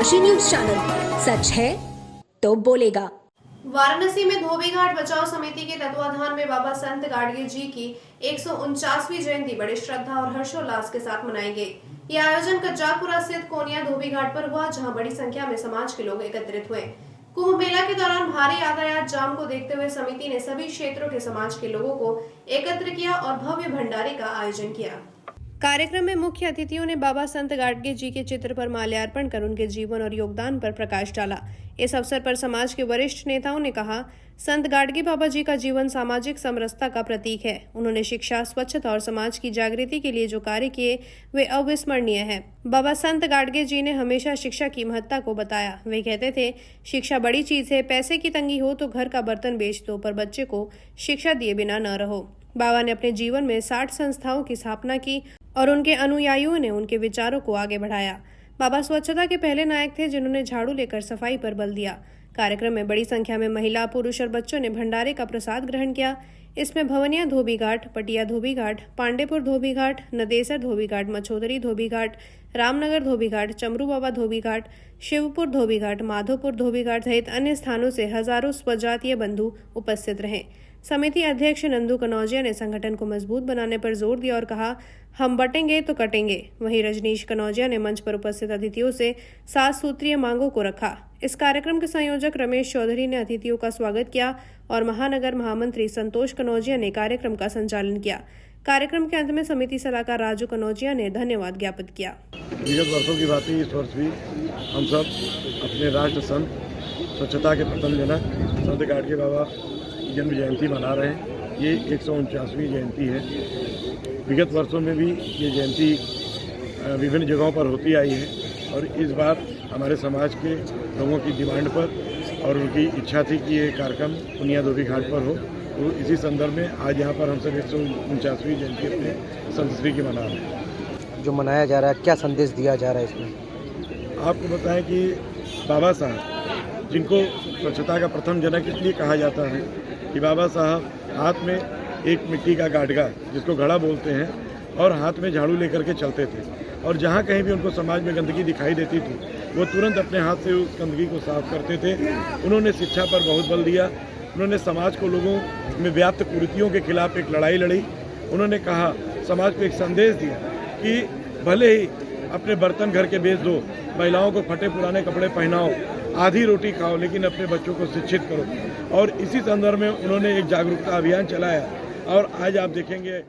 Kashi news channel, सच है तो बोलेगा। वाराणसी में धोबी घाट बचाओ समिति के तत्वाधान में बाबा संत गाडगे जी की 149वीं जयंती बड़े श्रद्धा और हर्षोल्लास के साथ मनाई गई। यह आयोजन कज्जाकपुरा स्थित कोनिया धोबी घाट पर हुआ, जहां बड़ी संख्या में समाज के लोग एकत्रित हुए। कुंभ मेला के दौरान भारी यातायात जाम को देखते हुए समिति ने सभी क्षेत्रों के समाज के लोगों को एकत्र किया और भव्य भंडारे का आयोजन किया। कार्यक्रम में मुख्य अतिथियों ने बाबा संत गाडगे जी के चित्र पर माल्यार्पण कर उनके जीवन और योगदान पर प्रकाश डाला। इस अवसर पर समाज के वरिष्ठ नेताओं ने कहा, संत गाडगे बाबा जी का जीवन सामाजिक समरसता का प्रतीक है। उन्होंने शिक्षा, स्वच्छता और समाज की जागृति के लिए जो कार्य किए वे अविस्मरणीय हैं। बाबा संत गाडगे जी ने हमेशा शिक्षा की महत्ता को बताया। वे कहते थे, शिक्षा बड़ी चीज है, पैसे की तंगी हो तो घर का बर्तन बेच दो, पर बच्चे को शिक्षा दिए बिना न रहो। बाबा ने अपने जीवन में 60 संस्थाओं की स्थापना की और उनके अनुयायियों ने उनके विचारों को आगे बढ़ाया। बाबा स्वच्छता के पहले नायक थे, जिन्होंने झाड़ू लेकर सफाई पर बल दिया। कार्यक्रम में बड़ी संख्या में महिला, पुरुष और बच्चों ने भंडारे का प्रसाद ग्रहण किया। इसमें भवनिया धोबी घाट, पटिया धोबी घाट, पांडेपुर धोबी घाट, नदेसर धोबी घाट, मछोदरी धोबी घाट, रामनगर धोबी घाट, चमरू बाबा धोबी घाट, शिवपुर धोबी घाट, माधोपुर धोबी घाट सहित अन्य स्थानों से हजारों स्वजातीय बंधु उपस्थित रहे। समिति अध्यक्ष नंदू कनौजिया ने संगठन को मजबूत बनाने पर जोर दिया और कहा, हम बटेंगे तो कटेंगे। वहीं रजनीश कनौजिया ने मंच पर उपस्थित अतिथियों से 7 सूत्रीय मांगों को रखा। इस कार्यक्रम के संयोजक रमेश चौधरी ने अतिथियों का स्वागत किया और महानगर महामंत्री संतोष कनौजिया ने कार्यक्रम का संचालन किया। कार्यक्रम के अंत में समिति सलाहकार राजू कनौजिया ने धन्यवाद ज्ञापित किया। विगत वर्षों की भांति इस वर्ष भी हम सब अपने राष्ट्र संत स्वच्छता के प्रथम जनक संत गाडगे बाबा जन्म जयंती मना रहे हैं। ये 149वीं जयंती है। विगत वर्षों में भी ये जयंती विभिन्न जगहों पर होती आई है और इस बार हमारे समाज के लोगों की डिमांड पर और उनकी इच्छा थी कि ये कार्यक्रम कोनिया धोबी घाट पर हो, तो इसी संदर्भ में आज यहाँ पर हम सब 149वीं जयंती अपने संत श्री की मना रहे हैं। जो मनाया जा रहा है, क्या संदेश दिया जा रहा है इसमें? आपको बताएं कि बाबा साहब, जिनको स्वच्छता का प्रथम जनक इसलिए कहा जाता है कि बाबा साहब हाथ में एक मिट्टी का गाडगा, जिसको घड़ा बोलते हैं, और हाथ में झाड़ू लेकर के चलते थे और जहाँ कहीं भी उनको समाज में गंदगी दिखाई देती थी वो तुरंत अपने हाथ से उस गंदगी को साफ करते थे। उन्होंने शिक्षा पर बहुत बल दिया। उन्होंने समाज को लोगों में व्याप्त कुरीतियों के खिलाफ एक लड़ाई लड़ी। उन्होंने कहा, समाज को एक संदेश दिया कि भले ही अपने बर्तन घर के बेच दो, महिलाओं को फटे पुराने कपड़े पहनाओ, आधी रोटी खाओ, लेकिन अपने बच्चों को शिक्षित करो। और इसी संदर्भ में उन्होंने एक जागरूकता अभियान चलाया और आज आप देखेंगे